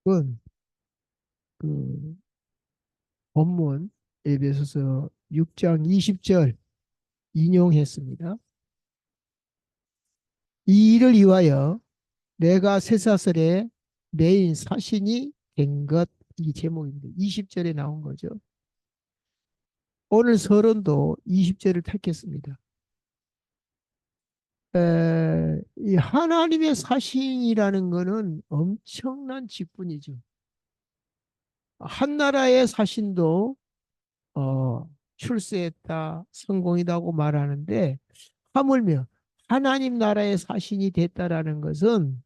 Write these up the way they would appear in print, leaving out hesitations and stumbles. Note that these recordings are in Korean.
은 그 본문 에베소서 6장 20절 인용했습니다. 이 일을 위하여 내가 쇠사슬에 매인 사신이 된 것, 이 제목입니다. 20절에 나온 거죠. 오늘 서론도 20절을 택했습니다. 이 하나님의 사신이라는 것은 엄청난 직분이죠. 한 나라의 사신도 출세했다, 성공이다고 말하는데 하물며 하나님 나라의 사신이 됐다라는 것은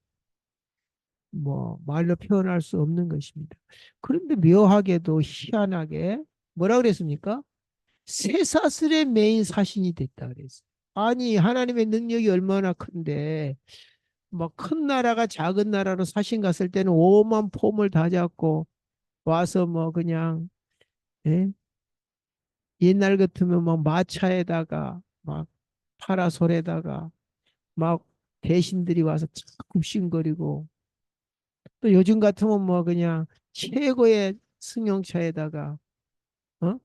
뭐 말로 표현할 수 없는 것입니다. 그런데 묘하게도 희한하게 뭐라 그랬습니까? 쇠사슬의 메인 사신이 됐다 그랬어요. 아니 하나님의 능력이 얼마나 큰데 막 큰 나라가 작은 나라로 사신 갔을 때는 오만 폼을 다 잡고 와서 뭐 그냥 예? 옛날 같으면 막 마차에다가 막 파라솔에다가 막 대신들이 와서 굽신거리고 또 요즘 같으면 뭐 그냥 최고의 승용차에다가 어?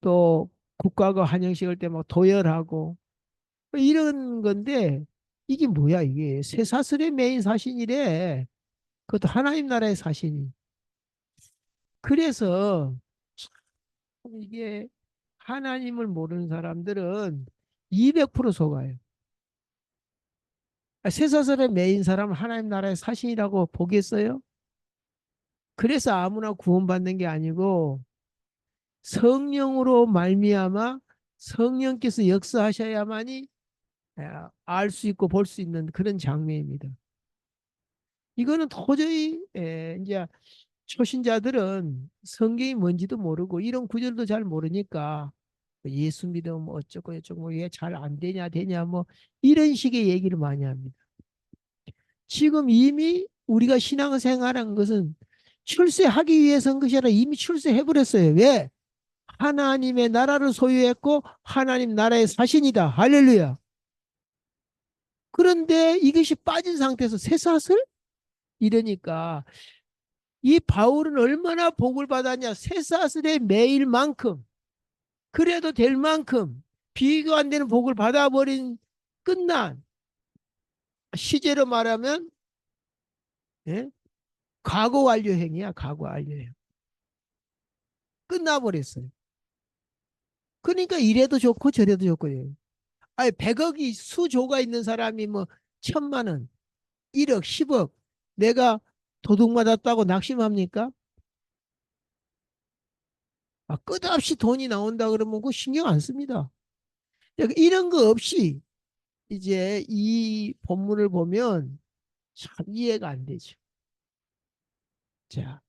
또 국가가 환영식할 때 막 도열하고 뭐 이런 건데 이게 뭐야 이게 쇠사슬의 메인 사신이래. 그것도 하나님 나라의 사신이. 그래서 참 이게 하나님을 모르는 사람들은 200% 속아요. 쇠사슬의 메인 사람은 하나님 나라의 사신이라고 보겠어요? 그래서 아무나 구원받는 게 아니고 성령으로 말미암아 성령께서 역사하셔야만이 알 수 있고 볼 수 있는 그런 장면입니다. 이거는 도저히 이제 초신자들은 성경이 뭔지도 모르고 이런 구절도 잘 모르니까 예수 믿으면 뭐 어쩌고 저쩌고 왜 잘 안 되냐 되냐 뭐 이런 식의 얘기를 많이 합니다. 지금 이미 우리가 신앙생활한 것은 출세하기 위해서인 것이 아니라 이미 출세해버렸어요. 왜? 하나님의 나라를 소유했고 하나님 나라의 사신이다. 할렐루야. 그런데 이것이 빠진 상태에서 쇠사슬? 이러니까 이 바울은 얼마나 복을 받았냐. 쇠사슬에 매일 만큼 그래도 될 만큼 비교 안 되는 복을 받아버린 끝난 시제로 말하면 예? 과거 완료행이야. 과거 완료행. 끝나버렸어요. 그러니까 이래도 좋고 저래도 좋고. 아니 100억이 수조가 있는 사람이 뭐 1,000만 원, 1억, 10억 내가 도둑 맞았다고 낙심합니까? 끝없이 돈이 나온다 그러면 그 신경 안 씁니다. 그러니까 이런 거 없이 이제 이 본문을 보면 참 이해가 안 되죠. 자,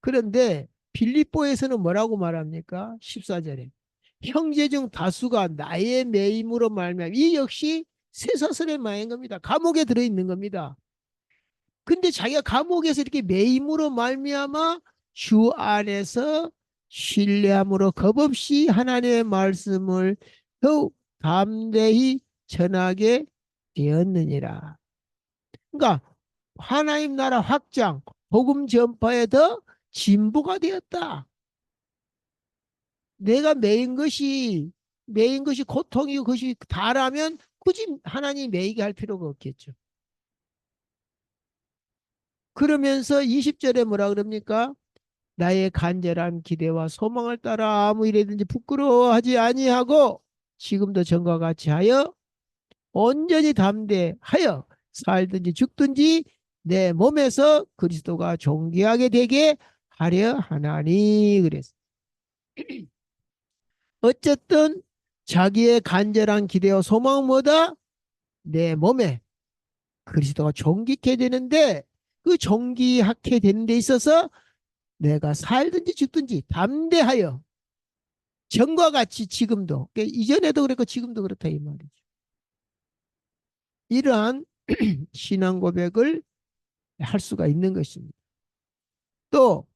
그런데 빌립보에서는 뭐라고 말합니까? 14절에 형제 중 다수가 나의 매임으로 말미암아 이 역시 쇠사슬의 마인 겁니다. 감옥에 들어 있는 겁니다. 근데 자기가 감옥에서 이렇게 매임으로 말미암아 주 안에서 신뢰함으로 겁없이 하나님의 말씀을 더욱 담대히 전하게 되었느니라. 그러니까 하나님 나라 확장, 복음 전파에 더 진보가 되었다. 내가 매인 것이 고통이고 그것이 다라면 굳이 하나님 매이게 할 필요가 없겠죠. 그러면서 20절에 뭐라 그럽니까? 나의 간절한 기대와 소망을 따라 아무 일에든지 부끄러워하지 아니하고 지금도 전과 같이 하여 온전히 담대하여 살든지 죽든지 내 몸에서 그리스도가 존귀하게 되게 하려 하나니 그랬어. 어쨌든 자기의 간절한 기대와 소망은 뭐다? 내 몸에 그리스도가 존귀케 되는데 그 존귀하게 되는 데 있어서 내가 살든지 죽든지 담대하여 전과 같이 지금도 그러니까 이전에도 그랬고 지금도 그렇다 이 말이죠. 이러한 신앙 고백을 할 수가 있는 것입니다. 또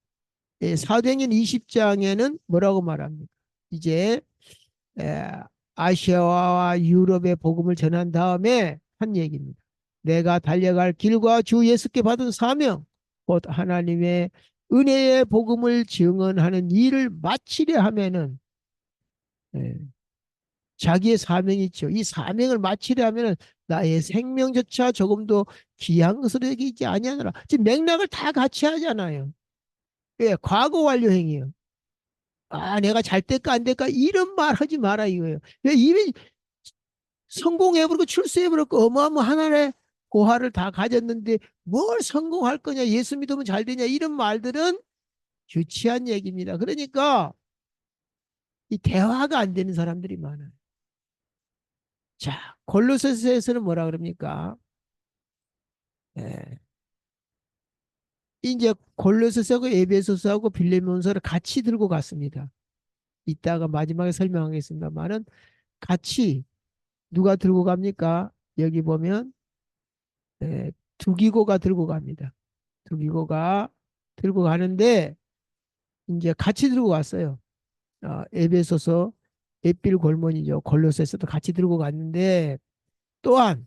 사도행전 20장에는 뭐라고 말합니까? 이제 아시아와 유럽의 복음을 전한 다음에 한 얘기입니다. 내가 달려갈 길과 주 예수께 받은 사명, 곧 하나님의 은혜의 복음을 증언하는 일을 마치려 하면은, 예, 자기의 사명이 있죠. 이 사명을 마치려 하면은 나의 생명조차 조금도 귀한 것으로 여기지 아니하노라. 지금 맥락을 다 같이 하잖아요. 예, 과거 완료 행위요. 아, 내가 잘 될까 안 될까 이런 말 하지 마라 이거예요. 왜 이미 성공해버리고 출세해버렸고 어마어마한 하나의 고하를 다 가졌는데 뭘 성공할 거냐, 예수 믿으면 잘 되냐, 이런 말들은 유치한 얘기입니다. 그러니까 이 대화가 안 되는 사람들이 많아요. 자, 골로새서에서는 뭐라 그럽니까? 예. 이제 골로새서하고 에베소서하고 빌레몬서를 같이 들고 갔습니다. 이따가 마지막에 설명하겠습니다만은 같이 누가 들고 갑니까? 여기 보면 두기고가 들고 갑니다. 두기고가 들고 가는데 이제 같이 들고 갔어요. 에베소서 에필 골몬이죠. 골로새서도 같이 들고 갔는데 또한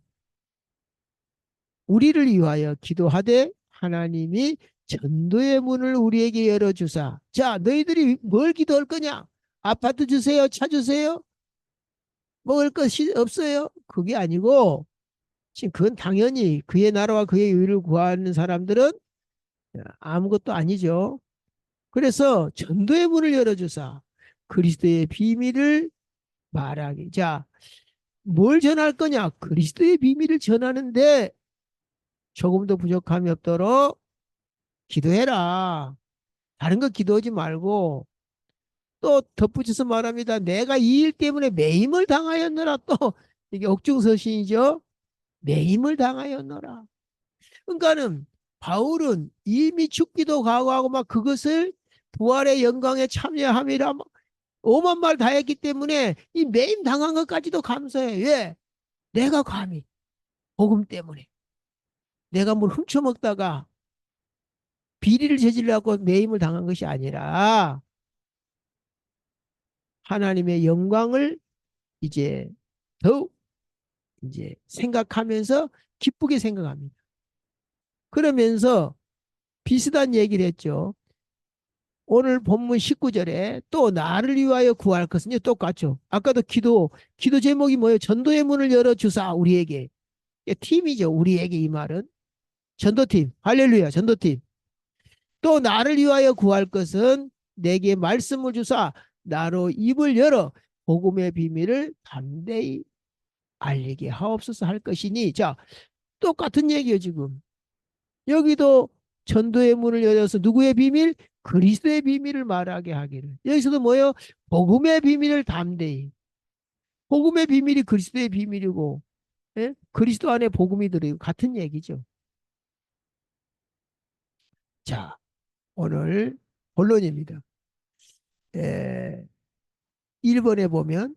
우리를 위하여 기도하되 하나님이 전도의 문을 우리에게 열어주사. 자, 너희들이 뭘 기도할 거냐? 아파트 주세요? 차 주세요? 먹을 것이 없어요? 그게 아니고 지금 그건 당연히 그의 나라와 그의 의를 구하는 사람들은 아무것도 아니죠. 그래서 전도의 문을 열어주사 그리스도의 비밀을 말하기. 자, 뭘 전할 거냐? 그리스도의 비밀을 전하는데 조금도 부족함이 없도록 기도해라. 다른 거 기도하지 말고 또 덧붙여서 말합니다. 내가 이 일 때문에 매임을 당하였노라. 또 이게 옥중서신이죠. 매임을 당하였노라. 그러니까는 바울은 이미 죽기도 각오하고 막 그것을 부활의 영광에 참여함이라 막 오만 말 다 했기 때문에 이 매임 당한 것까지도 감사해. 왜? 내가 감히 복음 때문에 내가 뭘 훔쳐먹다가 비리를 저지르려고 매임을 당한 것이 아니라 하나님의 영광을 이제 더욱 이제 생각하면서 기쁘게 생각합니다. 그러면서 비슷한 얘기를 했죠. 오늘 본문 19절에 또 나를 위하여 구할 것은요 똑같죠. 아까도 기도 제목이 뭐예요? 전도의 문을 열어 주사 우리에게. 팀이죠. 우리에게 이 말은 전도팀. 할렐루야. 전도팀. 또 나를 위하여 구할 것은 내게 말씀을 주사 나로 입을 열어 복음의 비밀을 담대히 알리게 하옵소서 할 것이니. 자, 똑같은 얘기예요 지금. 여기도 전도의 문을 열어서 누구의 비밀? 그리스도의 비밀을 말하게 하기를. 여기서도 뭐예요? 복음의 비밀을 담대히. 복음의 비밀이 그리스도의 비밀이고, 예? 그리스도 안에 복음이 들어있고 같은 얘기죠. 자, 오늘 본론입니다. 1번에 보면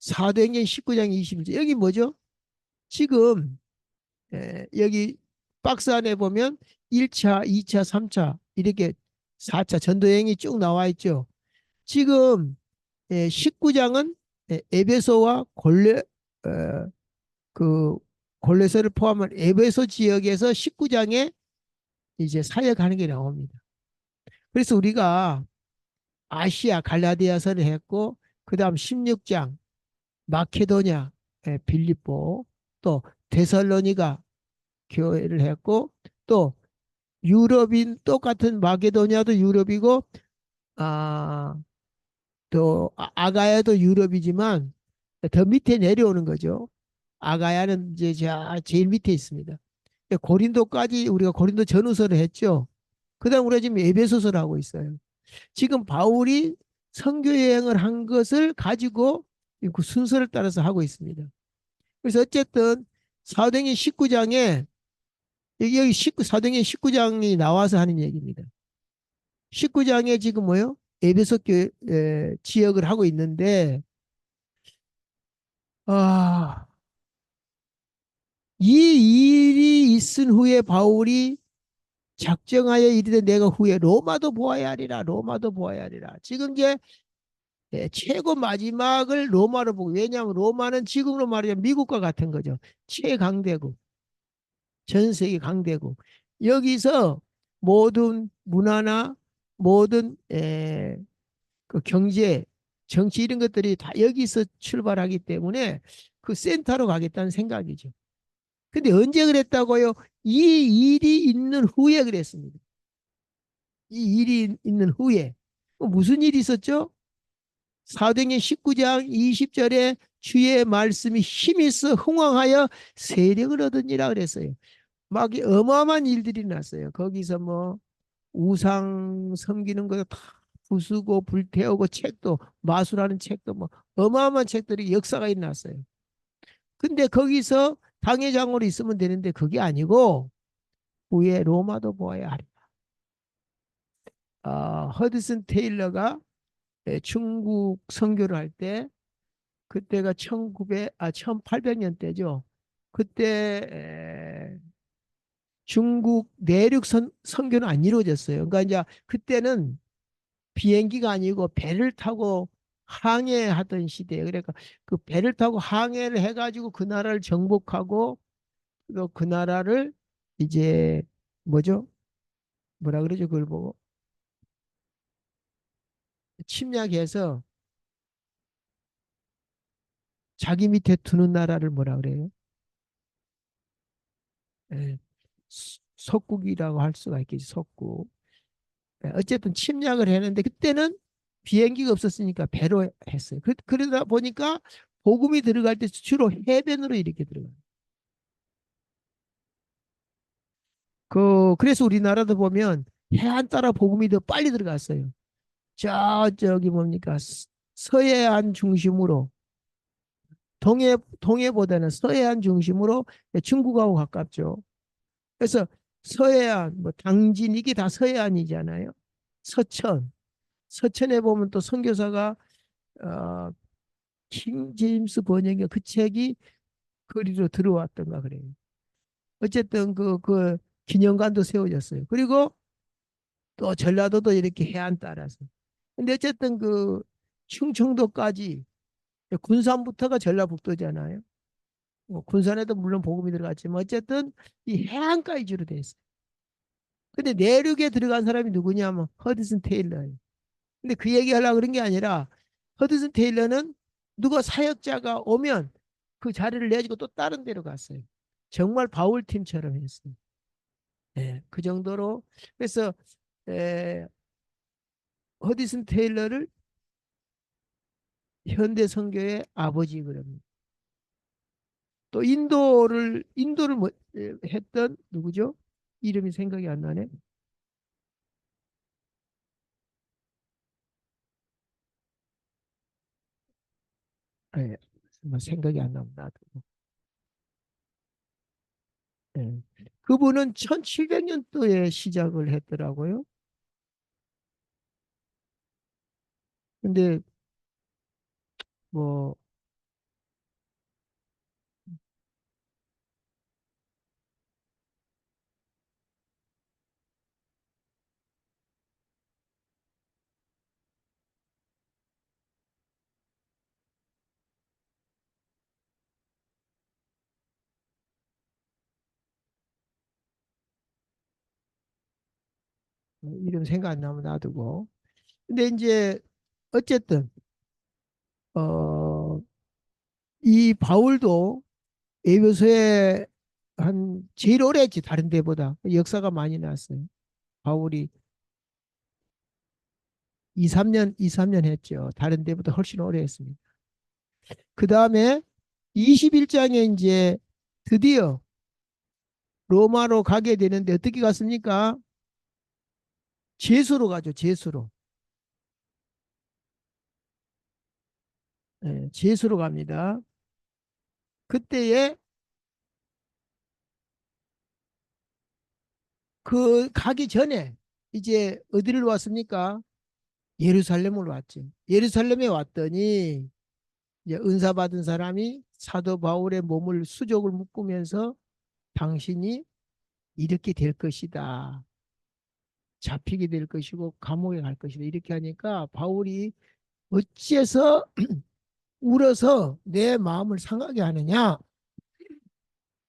사도행전 19장 21절. 여기 뭐죠? 지금 여기 박스 안에 보면 1차, 2차, 3차 이렇게 4차 전도행이 쭉 나와 있죠. 지금 19장은 에베소와 그 골레서를 포함한 에베소 지역에서 19장에 이제 사역하는 게 나옵니다. 그래서 우리가 아시아 갈라디아서를 했고 그다음 16장 마케도냐, 빌립보, 또 데살로니가 교회를 했고 또 유럽인 똑같은 마케도냐도 유럽이고 또 아가야도 유럽이지만 더 밑에 내려오는 거죠. 아가야는 이제 제일 밑에 있습니다. 고린도까지 우리가 고린도 전후서를 했죠. 그다음 우리가 지금 에베소서를 하고 있어요. 지금 바울이 선교 여행을 한 것을 가지고 그 순서를 따라서 하고 있습니다. 그래서 어쨌든 사도행전 19장에 여기 19, 사도행전 19장이 나와서 하는 얘기입니다. 19장에 지금 뭐요? 에베소 지역을 하고 있는데 아, 이 일이 있은 후에 바울이 작정하여 이르되 내가 후에 로마도 보아야 하리라. 로마도 보아야 하리라. 지금 이제 최고 마지막을 로마로 보고, 왜냐하면 로마는 지금으로 말하자면 미국과 같은 거죠. 최강대국, 전 세계 강대국. 여기서 모든 문화나 모든 그 경제, 정치 이런 것들이 다 여기서 출발하기 때문에 그 센터로 가겠다는 생각이죠. 근데 언제 그랬다고요? 이 일이 있는 후에 그랬습니다. 이 일이 있는 후에. 무슨 일이 있었죠? 사도행전 19장 20절에 주의 말씀이 힘이 있어 흥왕하여 세력을 얻으니라 그랬어요. 막 어마어마한 일들이 났어요. 거기서 뭐 우상 섬기는 거 다 부수고 불태우고 책도 마술하는 책도 뭐 어마어마한 책들이 역사가 일어났어요. 근데 거기서 당회장으로 있으면 되는데 그게 아니고 후에 로마도 보아야 하리라. 허드슨 테일러가 중국 선교를 할 때 그때가 1800년대죠. 그때 중국 내륙 선교는 안 이루어졌어요. 그러니까 이제 그때는 비행기가 아니고 배를 타고 항해하던 시대에 그러니까 그 배를 타고 항해를 해가지고 그 나라를 정복하고 또 그 나라를 이제 뭐죠? 뭐라 그러죠? 그걸 보고 침략해서 자기 밑에 두는 나라를 뭐라 그래요? 예, 석국이라고 할 수가 있겠지. 석국. 어쨌든 침략을 했는데 그때는 비행기가 없었으니까 배로 했어요. 그러다 보니까 복음이 들어갈 때 주로 해변으로 이렇게 들어가요. 그래서 우리나라도 보면 해안 따라 복음이 더 빨리 들어갔어요. 저기 뭡니까? 서해안 중심으로 동해보다는 서해안 중심으로 중국하고 가깝죠. 그래서 서해안, 뭐 당진 이게 다 서해안이잖아요. 서천, 서천에 보면 또 선교사가 어, 킹 제임스 번역의 그 책이 거리로 들어왔던가 그래요. 어쨌든 그 기념관도 세워졌어요. 그리고 또 전라도도 이렇게 해안 따라서. 근데 어쨌든 그 충청도까지 군산부터가 전라북도잖아요. 뭐 군산에도 물론 복음이 들어갔지만 어쨌든 이 해안가에 주로 돼 있어요. 근데 내륙에 들어간 사람이 누구냐면 허드슨 테일러예요. 근데 그 얘기 하려고 그런 게 아니라 허드슨 테일러는 누가 사역자가 오면 그 자리를 내주고 또 다른 데로 갔어요. 정말 바울팀처럼 했어요. 예, 그 정도로. 그래서 에, 허드슨 테일러를 현대 선교의 아버지 그럽니다. 또 인도를 뭐, 했던 누구죠? 이름이 생각이 안 나네. 예, 뭐 생각이 안 납니다. 예. 그분은 1700년도에 시작을 했더라고요. 근데 뭐 이름 생각 안 나면 놔두고. 근데 이제 어쨌든 어, 이 바울도 에베소에 한 제일 오래 했지 다른 데보다 역사가 많이 났어요. 바울이 2, 3년 했죠. 다른 데보다 훨씬 오래 했습니다. 그 다음에 21장에 이제 드디어 로마로 가게 되는데 어떻게 갔습니까? 제수로 가죠. 제수로. 예, 제수로 갑니다. 그때에 그 가기 전에 이제 어디를 왔습니까? 예루살렘으로 왔죠. 예루살렘에 왔더니 이제 은사 받은 사람이 사도 바울의 몸을 수족을 묶으면서 당신이 이렇게 될 것이다. 잡히게 될 것이고 감옥에 갈 것이다. 이렇게 하니까 바울이 어째서 울어서 내 마음을 상하게 하느냐?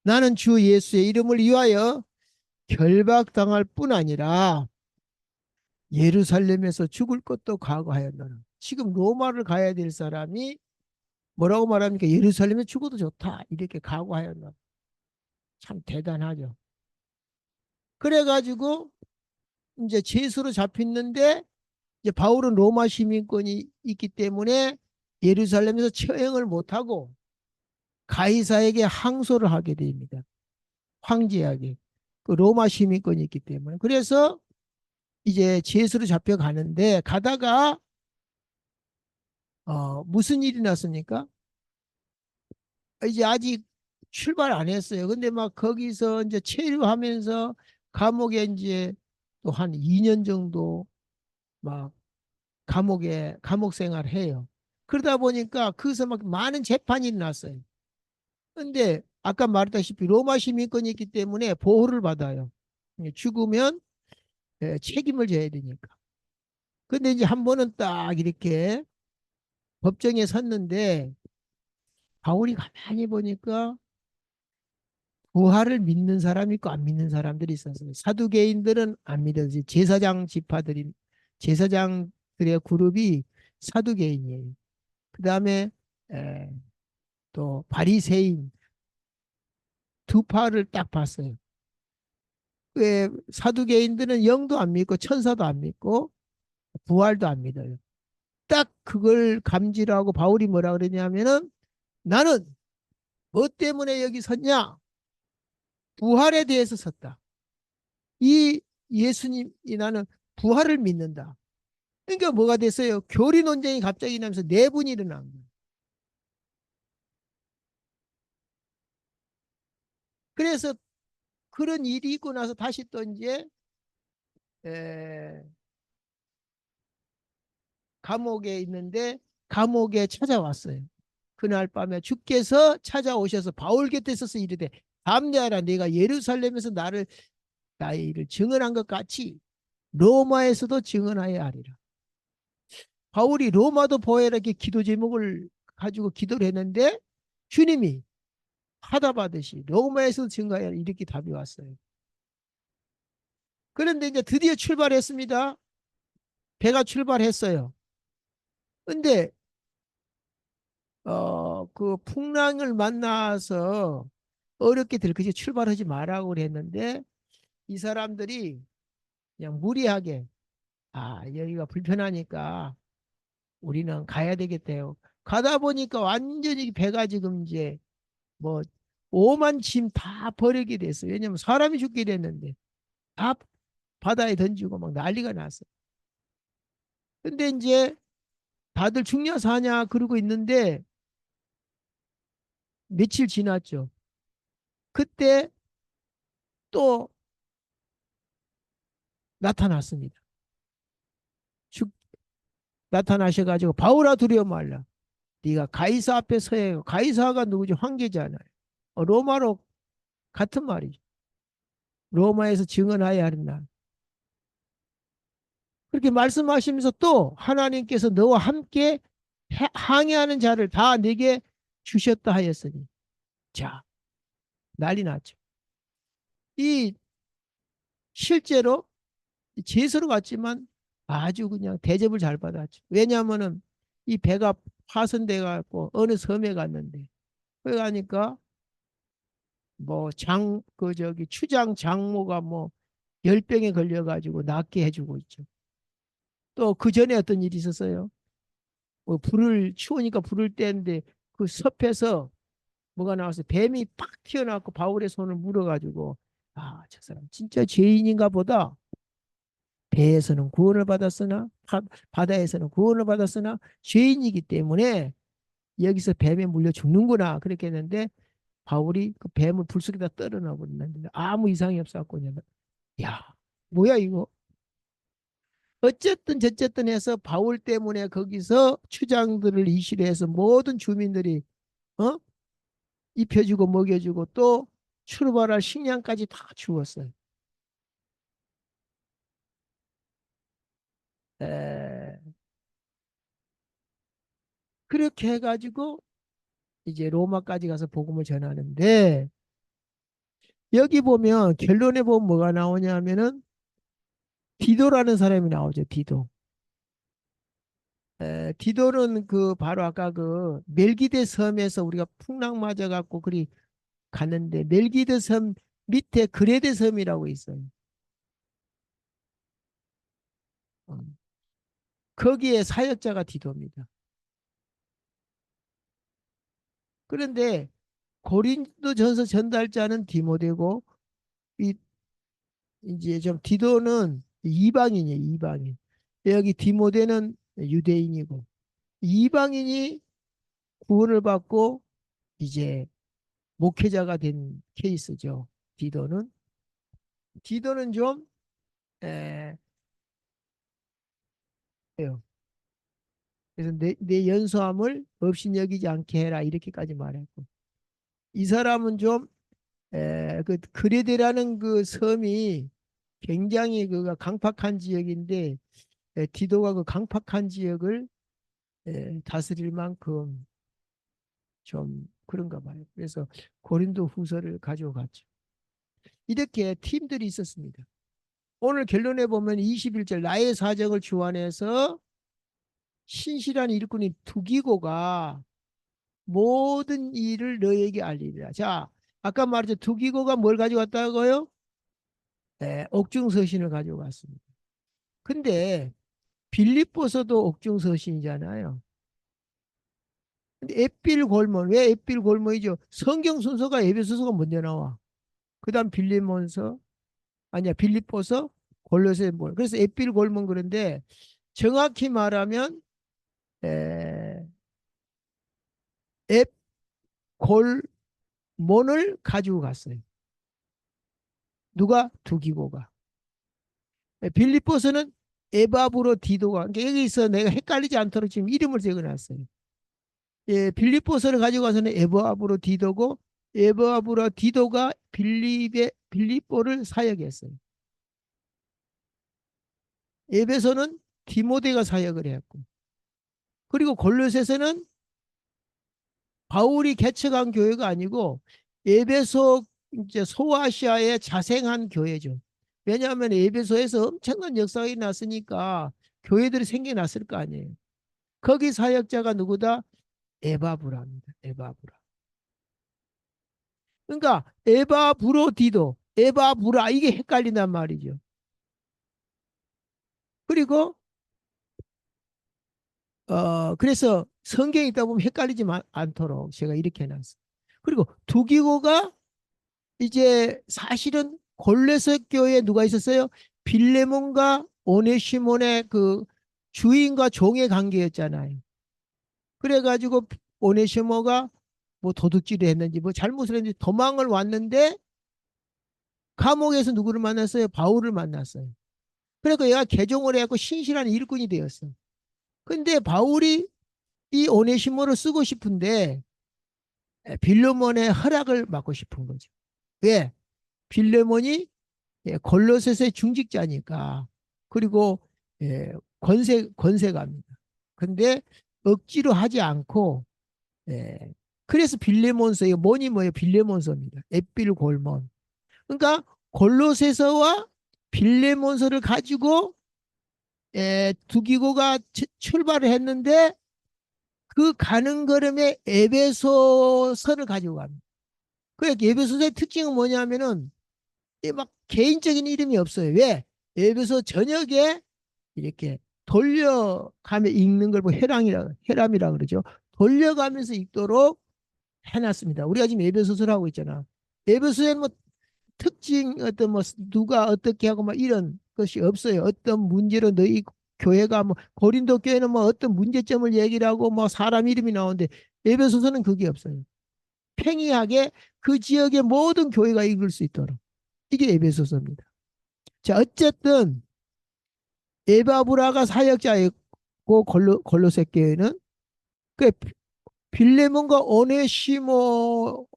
나는 주 예수의 이름을 위하여 결박당할 뿐 아니라 예루살렘에서 죽을 것도 각오하였노라. 지금 로마를 가야 될 사람이 뭐라고 말합니까? 예루살렘에 죽어도 좋다. 이렇게 각오하였노라. 참 대단하죠. 그래가지고 이제 죄수로 잡혔는데 이제 바울은 로마 시민권이 있기 때문에 예루살렘에서 처형을 못하고 가이사에게 항소를 하게 됩니다. 황제에게. 그 로마 시민권이 있기 때문에. 그래서 이제 죄수로 잡혀가는데 가다가 무슨 일이 났습니까? 이제 아직 출발 안 했어요. 근데 막 거기서 이제 체류하면서 감옥에 이제 또 한 2년 정도 막 감옥 생활을 해요. 그러다 보니까 거기서 막 많은 재판이 일어났어요. 근데 아까 말했다시피 로마 시민권이 있기 때문에 보호를 받아요. 죽으면 책임을 져야 되니까. 근데 이제 한 번은 딱 이렇게 법정에 섰는데 바울이 가만히 보니까 부활을 믿는 사람이 있고 안 믿는 사람들이 있었어요. 사두개인들은 안 믿었지. 제사장들의 그룹이 사두개인이에요. 그 다음에 또 바리새인 두 파를 딱 봤어요. 왜 사두개인들은 영도 안 믿고 천사도 안 믿고 부활도 안 믿어요. 딱 그걸 감지를 하고 바울이 뭐라 그러냐면은 나는 뭐 때문에 여기 섰냐? 부활에 대해서 섰다. 이 예수님이 나는 부활을 믿는다. 그러니까 뭐가 됐어요? 교리 논쟁이 갑자기 나면서 내분이 일어난 거예요. 그래서 그런 일이 있고 나서 다시 또 이제 에, 감옥에 있는데 감옥에 찾아왔어요. 그날 밤에 주께서 찾아오셔서 바울 곁에 서서 이르되 담대하라 내가 예루살렘에서 나의 일을 증언한 것 같이 로마에서도 증언하여야 하리라. 바울이 로마도 보혜라 이렇게 기도 제목을 가지고 기도를 했는데 주님이 하다 받으시 로마에서 증거하여 이렇게 답이 왔어요. 그런데 이제 드디어 출발했습니다. 배가 출발했어요. 근데 그 풍랑을 만나서 어렵게 들그지 출발하지 말라고 그랬는데 이 사람들이 그냥 무리하게 여기가 불편하니까 우리는 가야 되겠대요. 가다 보니까 완전히 배가 지금 이제 뭐 오만 짐 다 버리게 됐어요. 왜냐면 사람이 죽게 됐는데 다 바다에 던지고 막 난리가 났어요. 근데 이제 다들 죽냐 사냐 그러고 있는데 며칠 지났죠. 그때 또 나타났습니다. 죽 나타나셔가지고 바울아 두려워 말라. 네가 가이사 앞에 서야 가이사가 누구지? 황제잖아요. 로마로 같은 말이죠. 로마에서 증언하여야 하는 날. 그렇게 말씀하시면서 또 하나님께서 너와 함께 항해하는 자를 다 내게 주셨다 하였으니. 자, 난리 났죠. 이 실제로 제수로 갔지만 아주 그냥 대접을 잘 받았죠. 왜냐하면은 이 배가 파손돼 갖고 어느 섬에 갔는데 거기 가니까 뭐 추장 장모가 뭐 열병에 걸려가지고 낫게 해주고 있죠. 또 그 전에 어떤 일이 있었어요. 뭐 불을 추우니까 불을 떼는데 그 섭에서 뭐가 나와서 뱀이 팍 튀어나왔고 바울의 손을 물어가지고 저 사람 진짜 죄인인가 보다. 배에서는 구원을 받았으나 바다에서는 구원을 받았으나 죄인이기 때문에 여기서 뱀에 물려 죽는구나 그렇게 했는데 바울이 그 뱀을 불 속에다 떨어놔 버렸는데 아무 이상이 없었고 야 뭐야 이거 어쨌든 저쨌든 해서 바울 때문에 거기서 추장들을 이실해서 모든 주민들이 어 입혀주고 먹여주고 또 출발할 식량까지 다 주었어요. 에, 그렇게 해가지고 이제 로마까지 가서 복음을 전하는데 여기 보면 결론에 보면 뭐가 나오냐면은 디도라는 사람이 나오죠. 디도. 디도는 그 바로 아까 그 멜기데 섬에서 우리가 풍랑 맞아 갖고 그리 갔는데 멜기데 섬 밑에 그레데 섬이라고 있어요. 어. 거기에 사역자가 디도입니다. 그런데 고린도전서 전달자는 디모데고 이 이제 좀 디도는 이방인이에요. 이방인. 여기 디모데는 유대인이고 이방인이 구원을 받고 이제 목회자가 된 케이스죠. 디도는 디도는 좀 에, 요 그래서 내 연소함을 업신여기지 않게 해라 이렇게까지 말했고 이 사람은 좀 그 그레데라는 그 섬이 굉장히 그 강팍한 지역인데 디도가 그 강팍한 지역을 다스릴 만큼 좀 그런가 봐요. 그래서 고린도 후서를 가져갔죠. 이렇게 팀들이 있었습니다. 오늘 결론에 보면 21절 나의 사정을 주관해서 신실한 일꾼이 두기고가 모든 일을 너에게 알리리라. 자, 아까 말했죠. 두기고가 뭘 가져갔다고요? 옥중서신을 가져갔습니다. 근데 빌립보서도 옥중서신이잖아요. 근데 앳빌골몬 왜 앳빌골몬이죠? 성경 순서가 에베소서가 먼저 나와. 그다음 빌립몬서 아니야 빌립보서 골로새 뭘. 그래서 앳빌골몬 그런데 정확히 말하면 에, 앳골몬을 가지고 갔어요. 누가? 두기고가. 빌립보서는 에바브로 디도가 그러니까 여기서 내가 헷갈리지 않도록 지금 이름을 적어놨어요. 빌립보서를 가지고 가서는 에바브로 디도고 에바브로 디도가 빌립보를 사역했어요. 에베소는 디모데가 사역을 했고 그리고 골로새서는 바울이 개척한 교회가 아니고 에베소 이제 소아시아의 자생한 교회죠. 왜냐하면 에베소에서 엄청난 역사가 났으니까 교회들이 생겨났을 거 아니에요. 거기 사역자가 누구다? 에바브라입니다. 에바브라. 그러니까 에바브로디도, 에바브라 이게 헷갈린단 말이죠. 그리고 그래서 성경에 있다 보면 헷갈리지 않도록 제가 이렇게 해놨어요. 그리고 두기고가 이제 사실은 골로새 교회에 누가 있었어요? 빌레몬과 오네시몬의 그 주인과 종의 관계였잖아요. 그래가지고 오네시모가 뭐 도둑질을 했는지 뭐 잘못을 했는지 도망을 왔는데 감옥에서 누구를 만났어요? 바울을 만났어요. 그러니까 얘가 개종을 해갖고 신실한 일꾼이 되었어. 근데 바울이 이 오네시모를 쓰고 싶은데 빌레몬의 허락을 받고 싶은 거죠. 왜? 빌레몬이 골로새서의 중직자니까. 그리고 권세가입니다. 근데 억지로 하지 않고 그래서 빌레몬서 이거 뭐니 뭐예요? 빌레몬서입니다. 앳빌골몬. 그러니까 골로새서와 빌레몬서를 가지고 두기고가 출발을 했는데 그 가는 걸음에 에베소서를 가지고 갑니다. 그 에베소서의 특징은 뭐냐면은 막 개인적인 이름이 없어요. 왜? 에베소 전역에 이렇게 돌려가며 읽는 걸 뭐 해람이라 그러죠. 돌려가면서 읽도록 해놨습니다. 우리가 지금 에베소서를 하고 있잖아. 에베소에 뭐 특징 어떤 뭐 누가 어떻게 하고 막 이런 것이 없어요. 어떤 문제로 너희 교회가 뭐 고린도 교회는 뭐 어떤 문제점을 얘기를 하고 뭐 사람 이름이 나오는데 에베소서는 그게 없어요. 팽이하게 그 지역의 모든 교회가 읽을 수 있도록 이게 에베소서입니다. 자 어쨌든 에바브라가 사역자였고 골로새 교회는 그 빌레몬과 오네시모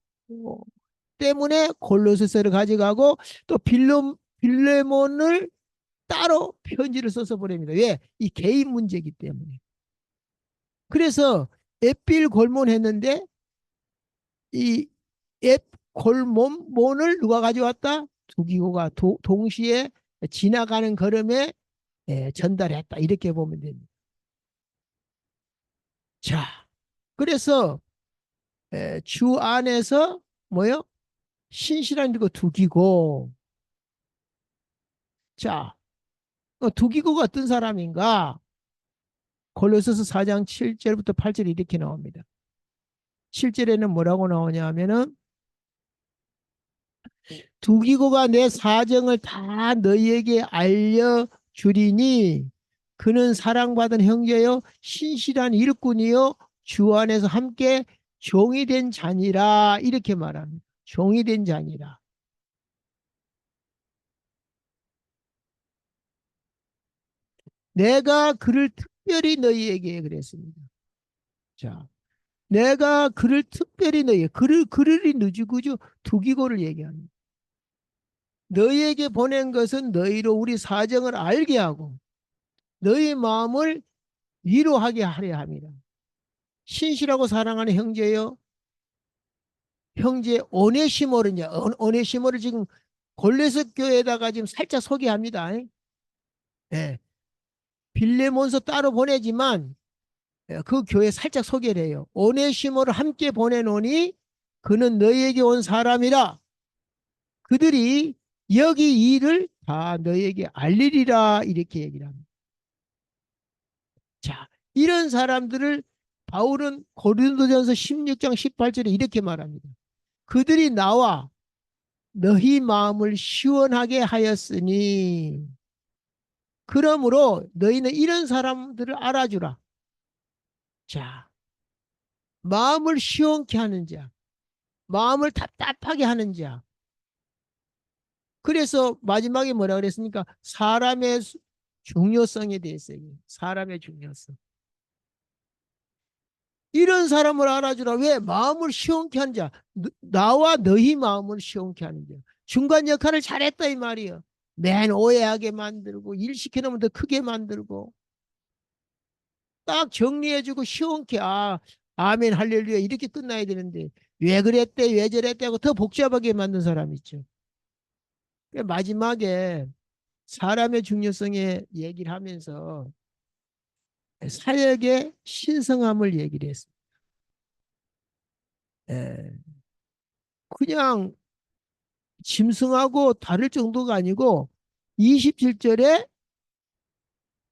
때문에 골로새서를 가져가고 또 빌레몬을 따로 편지를 써서 보냅니다. 왜? 이 개인 문제이기 때문에. 그래서 앳빌골몬 했는데 이 앳골몬을 누가 가져왔다? 두기고가 동시에 지나가는 걸음에 전달했다. 이렇게 보면 됩니다. 자, 그래서 주 안에서 뭐요? 신실한 거 두기고. 자, 두기고가 어떤 사람인가? 골로새서 4장 7절부터 8절 이렇게 나옵니다. 7절에는 뭐라고 나오냐 하면은 두기고가 내 사정을 다 너희에게 알려주리니 그는 사랑받은 형제요 신실한 일꾼이요 주 안에서 함께 종이 된 자니라 이렇게 말합니다. 종이 된 자니라. 내가 그를 특별히 너희에게 그랬습니다. 자, 내가 그를 특별히 너희에게 그를 누구죠? 두기고를 얘기합니다. 너희에게 보낸 것은 너희로 우리 사정을 알게 하고 너희 마음을 위로하게 하려 합니다. 신실하고 사랑하는 형제요. 형제 오네시모를 오네시모를 지금 골로새 교회에다가 지금 살짝 소개합니다. 예. 빌레몬서 따로 보내지만 그 교회 살짝 소개를 해요. 오네시모를 함께 보내노니 그는 너희에게 온 사람이라. 그들이 여기 일을 다 너희에게 알리리라 이렇게 얘기를 합니다. 자, 이런 사람들을 바울은 고린도전서 16장 18절에 이렇게 말합니다. 그들이 나와 너희 마음을 시원하게 하였으니 그러므로 너희는 이런 사람들을 알아주라. 자, 마음을 시원케 하는 자, 마음을 답답하게 하는 자. 그래서 마지막에 뭐라 그랬습니까? 사람의 중요성에 대해서 사람의 중요성. 이런 사람을 알아주라. 왜? 마음을 시원케 한 자. 나와 너희 마음을 시원케 하는 자. 중간 역할을 잘했다 이 말이에요. 맨 오해하게 만들고 일 시켜놓으면 더 크게 만들고 딱 정리해주고 시원케 아멘 할렐루야 이렇게 끝나야 되는데 왜 그랬대 왜 저랬대 하고 더 복잡하게 만든 사람 있죠. 마지막에 사람의 중요성에 얘기를 하면서 사역의 신성함을 얘기를 했습니다. 그냥 짐승하고 다를 정도가 아니고 27절에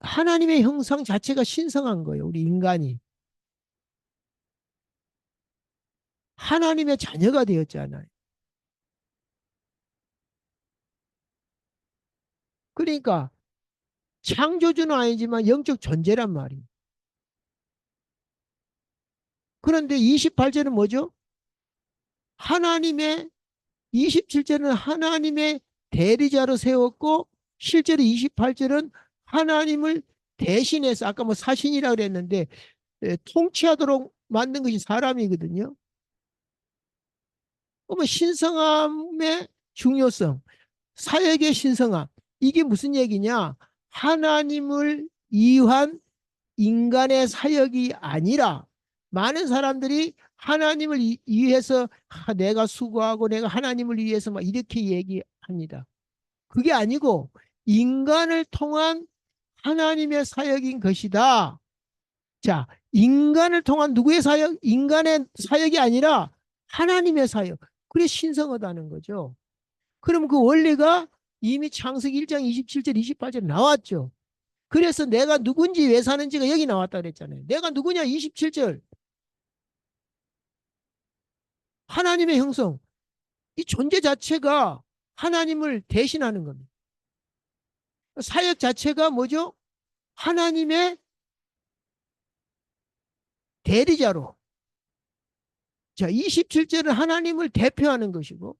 하나님의 형상 자체가 신성한 거예요. 우리 인간이. 하나님의 자녀가 되었잖아요. 그러니까 창조주는 아니지만 영적 존재란 말이에요. 그런데 28절은 뭐죠? 하나님의 27절은 하나님의 대리자로 세웠고 실제로 28절은 하나님을 대신해서 아까 뭐 사신이라 그랬는데 통치하도록 만든 것이 사람이거든요. 그러면 신성함의 중요성, 사역의 신성함 이게 무슨 얘기냐? 하나님을 위한 인간의 사역이 아니라 많은 사람들이 하나님을 위해서 내가 수고하고 내가 하나님을 위해서 막 이렇게 얘기합니다. 그게 아니고 인간을 통한 하나님의 사역인 것이다. 자, 인간을 통한 누구의 사역? 인간의 사역이 아니라 하나님의 사역. 그래 신성하다는 거죠. 그럼 그 원리가 이미 창세기 1장 27절 28절 나왔죠. 그래서 내가 누군지 왜 사는지가 여기 나왔다 그랬잖아요. 내가 누구냐 27절. 하나님의 형성. 이 존재 자체가 하나님을 대신하는 겁니다. 사역 자체가 뭐죠? 하나님의 대리자로. 자, 27절은 하나님을 대표하는 것이고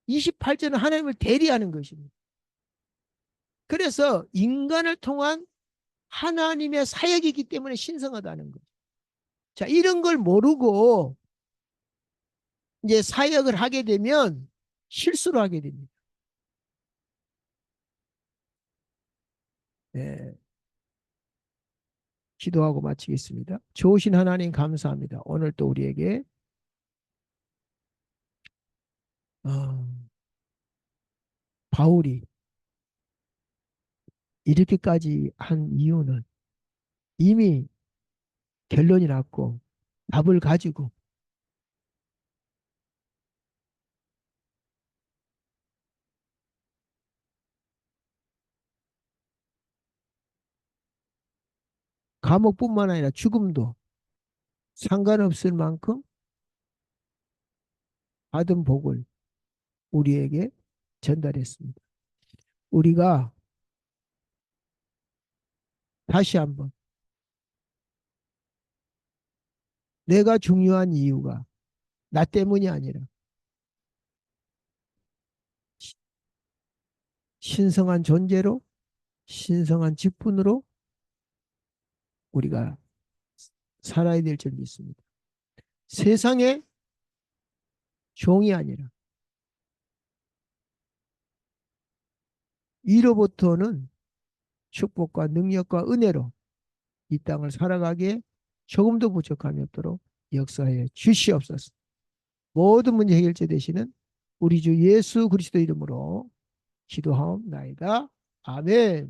28절은 하나님을 대리하는 것입니다. 그래서 인간을 통한 하나님의 사역이기 때문에 신성하다는 거죠. 자, 이런 걸 모르고 이제 사역을 하게 되면 실수를 하게 됩니다. 예. 기도하고 마치겠습니다. 좋으신 하나님 감사합니다. 오늘 또 우리에게 어, 바울이 이렇게까지 한 이유는 이미 결론이 났고 답을 가지고 감옥뿐만 아니라 죽음도 상관없을 만큼 받은 복을 우리에게 전달했습니다. 우리가 다시 한번 내가 중요한 이유가 나 때문이 아니라 신성한 존재로 신성한 직분으로 우리가 살아야 될 줄 믿습니다. 세상의 종이 아니라 이로부터는 축복과 능력과 은혜로 이 땅을 살아가기에 조금도 부족함이 없도록 역사하여 주시옵소서. 모든 문제 해결자 되시는 우리 주 예수 그리스도 이름으로 기도하옵나이다. 아멘.